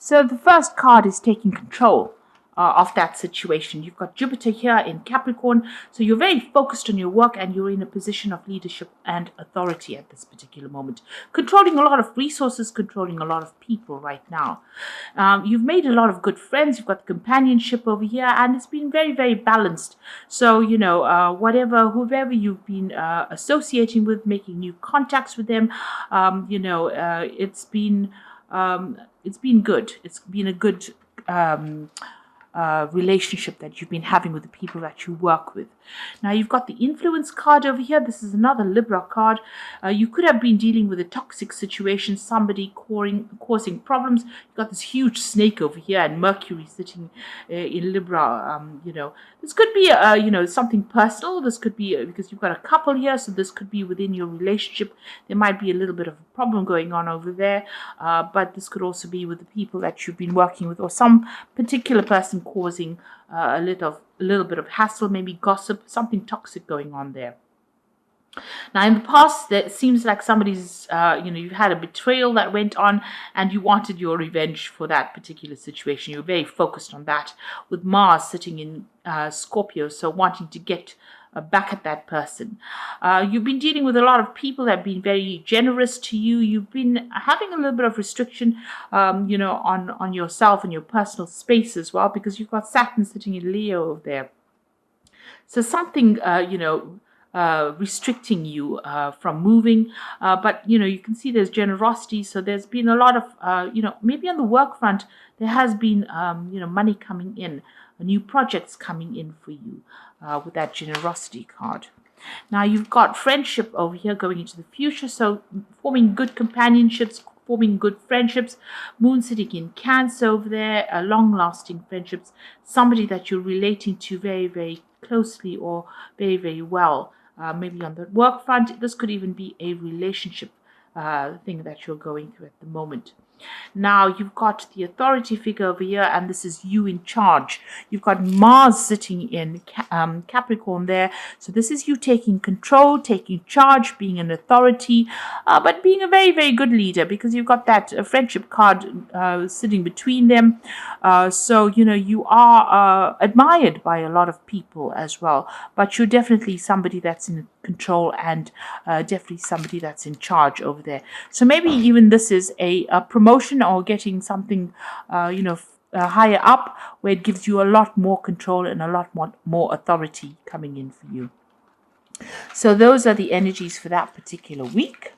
So the first card is taking control of that situation. You've got Jupiter here in Capricorn, so you're very focused on your work and you're in a position of leadership and authority at this particular moment, controlling a lot of resources, controlling a lot of people right now. You've made a lot of good friends, you've got companionship over here, and it's been very, very balanced. So, whoever you've been associating with, making new contacts with them, it's been good. It's been a good relationship that you've been having with the people that you work with. Now you've got the influence card over here. This is another Libra card. You could have been dealing with a toxic situation, somebody causing problems. You've got this huge snake over here and Mercury sitting in Libra. This could be something personal. This could be because you've got a couple here, so this could be within your relationship. There might be a little bit of a problem going on over there, but this could also be with the people that you've been working with, or some particular person causing a little bit of hassle, maybe gossip, something toxic going on there. Now, in the past, it seems like somebody's, you've had a betrayal that went on and you wanted your revenge for that particular situation. You were very focused on that, with Mars sitting in Scorpio, so wanting to get back at that person. You've been dealing with a lot of people that have been very generous to you. You've been having a little bit of restriction, on yourself and your personal space as well, because you've got Saturn sitting in Leo over there. So something, restricting you from moving, but you can see there's generosity. So there's been a lot of maybe on the work front there has been money coming in, new projects coming in for you with that generosity card. Now you've got friendship over here going into the future, so forming good companionships, forming good friendships. Moon sitting in Cancer over there, long-lasting friendships, somebody that you're relating to very, very closely or very, very well. Maybe on the work front, this could even be a relationship thing that you're going through at the moment. Now you've got the authority figure over here, and this is you in charge. You've got Mars sitting in Capricorn there. So this is you taking control, taking charge, being an authority, but being a very, very good leader, because you've got that friendship card sitting between them. So you are admired by a lot of people as well, but you're definitely somebody that's in control and definitely somebody that's in charge over there. So maybe even this is a promotion or getting something higher up, where it gives you a lot more control and a lot more authority coming in for you. So those are the energies for that particular week.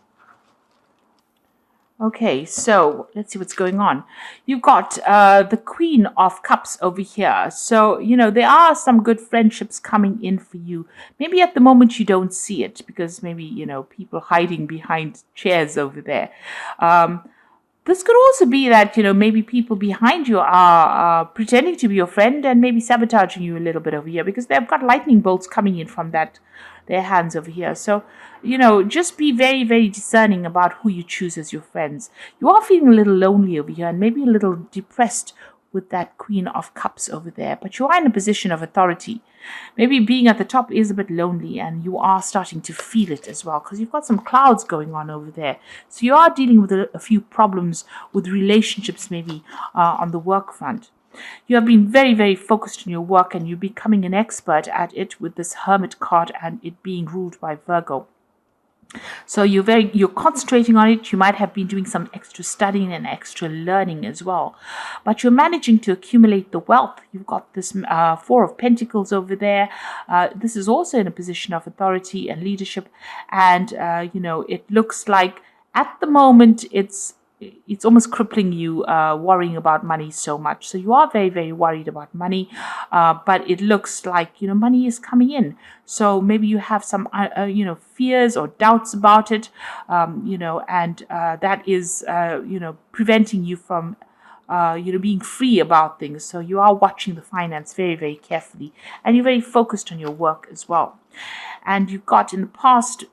Okay, so let's see what's going on. You've got the Queen of Cups over here. So, there are some good friendships coming in for you. Maybe at the moment you don't see it because maybe, people hiding behind chairs over there. This could also be that, maybe people behind you are pretending to be your friend and maybe sabotaging you a little bit over here, because they've got lightning bolts coming in from their hands over here. So, just be very, very discerning about who you choose as your friends. You are feeling a little lonely over here and maybe a little depressed with that Queen of Cups over there, but you are in a position of authority. Maybe being at the top is a bit lonely, and you are starting to feel it as well, because you've got some clouds going on over there. So you are dealing with a few problems with relationships, maybe on the work front. You have been very, very focused on your work, and you're becoming an expert at it with this Hermit card and it being ruled by Virgo. So you're concentrating on it. You might have been doing some extra studying and extra learning as well, but you're managing to accumulate the wealth. You've got this Four of Pentacles over there. This is also in a position of authority and leadership, and it looks like at the moment it's almost crippling you, worrying about money so much. So you are very, very worried about money, but it looks like, money is coming in. So maybe you have some, fears or doubts about it, and that is, preventing you from, being free about things. So you are watching the finance very, very carefully, and you're very focused on your work as well. And you've got in the past,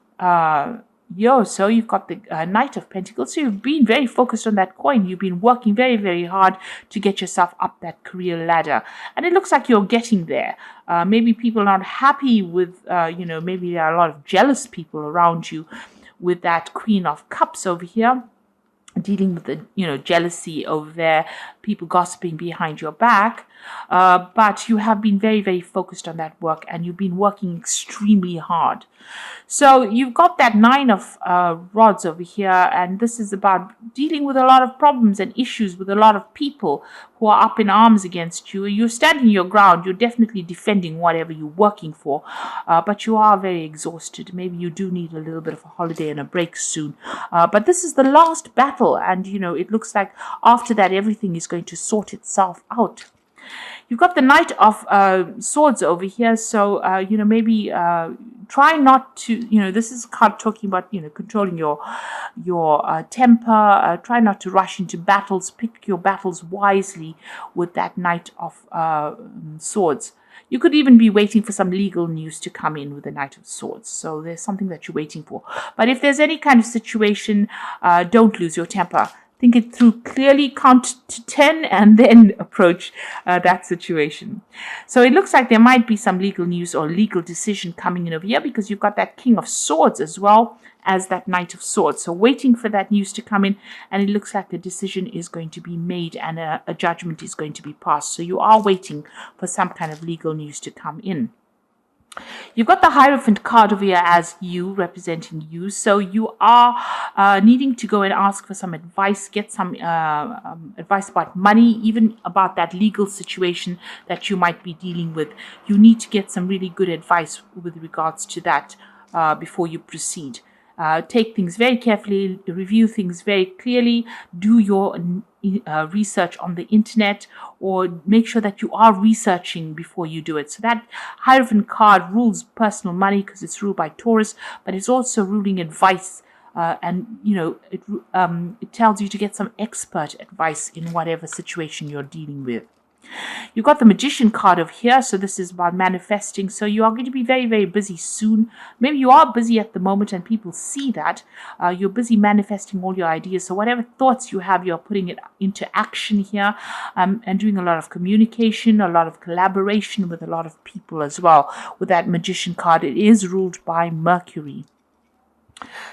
so you've got the Knight of Pentacles. So you've been very focused on that coin. You've been working very, very hard to get yourself up that career ladder. And it looks like you're getting there. Maybe people are not happy with, maybe there are a lot of jealous people around you with that Queen of Cups over here. dealing with the jealousy over there, people gossiping behind your back, but you have been very, very focused on that work, and you've been working extremely hard. So you've got that nine of rods over here, and this is about dealing with a lot of problems and issues with a lot of people who are up in arms against you. You're standing your ground. You're definitely defending whatever you're working for, but you are very exhausted. Maybe you do need a little bit of a holiday and a break soon. But this is the last battle, and it looks like after that everything is going to sort itself out. You've got the Knight of Swords over here, so maybe try not to. This is card talking about controlling your temper. Try not to rush into battles. Pick your battles wisely with that Knight of Swords. You could even be waiting for some legal news to come in with the Knight of Swords. So there's something that you're waiting for. But if there's any kind of situation, don't lose your temper. Think it through clearly, count to 10, and then approach that situation. So it looks like there might be some legal news or legal decision coming in over here, because you've got that King of Swords as well as that Knight of Swords. So waiting for that news to come in, and it looks like a decision is going to be made and a judgment is going to be passed. So you are waiting for some kind of legal news to come in. You've got the Hierophant card over here as you, representing you. So you are needing to go and ask for some advice, get some advice about money, even about that legal situation that you might be dealing with. You need to get some really good advice with regards to that before you proceed. Take things very carefully, review things very clearly, do your research on the internet, or make sure that you are researching before you do it. So that Hierophant card rules personal money because it's ruled by Taurus, but it's also ruling advice. And it tells you to get some expert advice in whatever situation you're dealing with. You've got the Magician card over here, so this is about manifesting. So you are going to be very, very busy soon. Maybe you are busy at the moment and people see that. You're busy manifesting all your ideas. So whatever thoughts you have, you're putting it into action here, and doing a lot of communication, a lot of collaboration with a lot of people as well. With that Magician card, it is ruled by Mercury.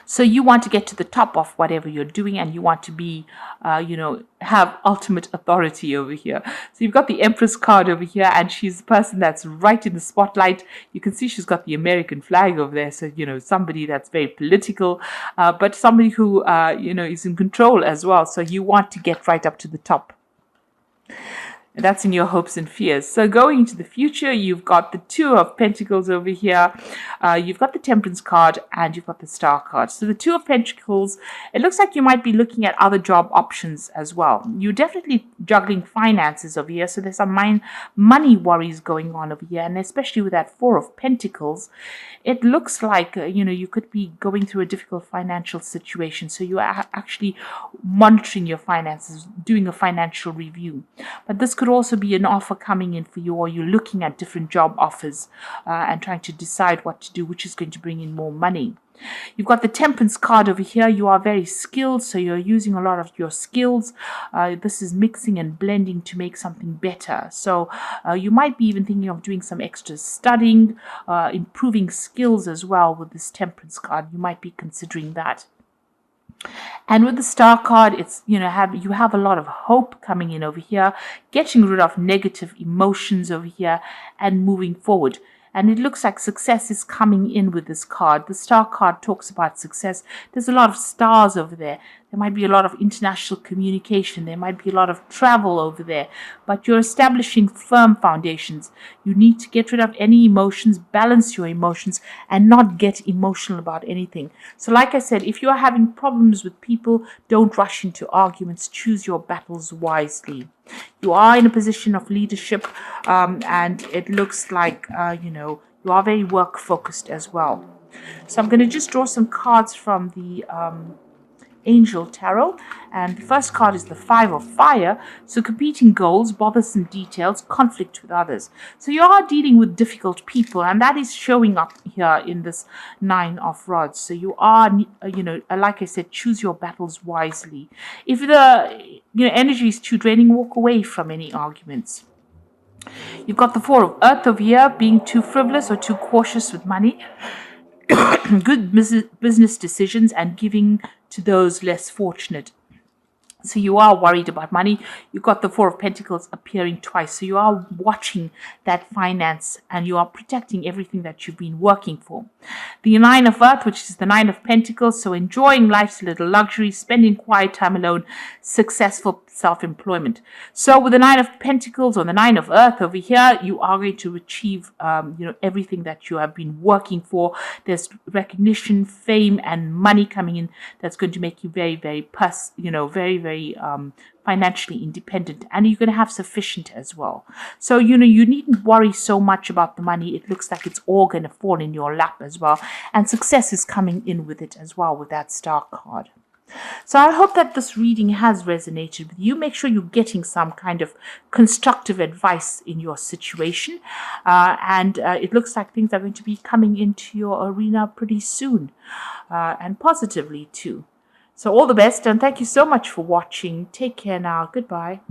So you want to get to the top of whatever you're doing, and you want to be, have ultimate authority over here. So you've got the Empress card over here, and she's the person that's right in the spotlight. You can see she's got the American flag over there. So, somebody that's very political, but somebody who, is in control as well. So you want to get right up to the top. That's in your hopes and fears. So going into the future, you've got the Two of Pentacles over here. You've got the Temperance card, and you've got the Star card. So the Two of Pentacles, it looks like you might be looking at other job options as well. You're definitely juggling finances over here. So there's some money worries going on over here. And especially with that Four of Pentacles, it looks like, you could be going through a difficult financial situation. So you are actually monitoring your finances, doing a financial review. But this could also be an offer coming in for you, or you're looking at different job offers and trying to decide what to do, which is going to bring in more money. You've got the Temperance card over here. You are very skilled, so you're using a lot of your skills. This is mixing and blending to make something better. So you might be even thinking of doing some extra studying, improving skills as well with this Temperance card. You might be considering that. And with the Star card, it's you have a lot of hope coming in over here, getting rid of negative emotions over here and moving forward. And it looks like success is coming in with this card. The Star card talks about success. There's a lot of stars over there. There might be a lot of international communication. There might be a lot of travel over there. But you're establishing firm foundations. You need to get rid of any emotions, balance your emotions, and not get emotional about anything. So like I said, if you are having problems with people, don't rush into arguments. Choose your battles wisely. You are in a position of leadership, and it looks like, you are very work-focused as well. So I'm going to just draw some cards from the Angel Tarot, and the first card is the Five of Fire. So competing goals, bothersome details, conflict with others. So you are dealing with difficult people, and that is showing up here in this Nine of Rods. So you are, like I said, choose your battles wisely. If the energy is too draining, walk away from any arguments. You've got the Four of Earth over here, being too frivolous or too cautious with money. Good business decisions and giving to those less fortunate. So you are worried about money. You got the Four of Pentacles appearing twice. So you are watching that finance and you are protecting everything that you've been working for. The Nine of Earth, which is the Nine of Pentacles. So enjoying life's little luxury, spending quiet time alone, successful self-employment. So with the Nine of Pentacles or the Nine of Earth over here, you are going to achieve, everything that you have been working for. There's recognition, fame, and money coming in that's going to make you very, very, very financially independent, and you're going to have sufficient as well. So you needn't worry so much about the money. It looks like it's all going to fall in your lap as well, and success is coming in with it as well with that Star card. So I hope that this reading has resonated with you. Make sure you're getting some kind of constructive advice in your situation. And it looks like things are going to be coming into your arena pretty soon, and positively too. So all the best, and thank you so much for watching. Take care now. Goodbye.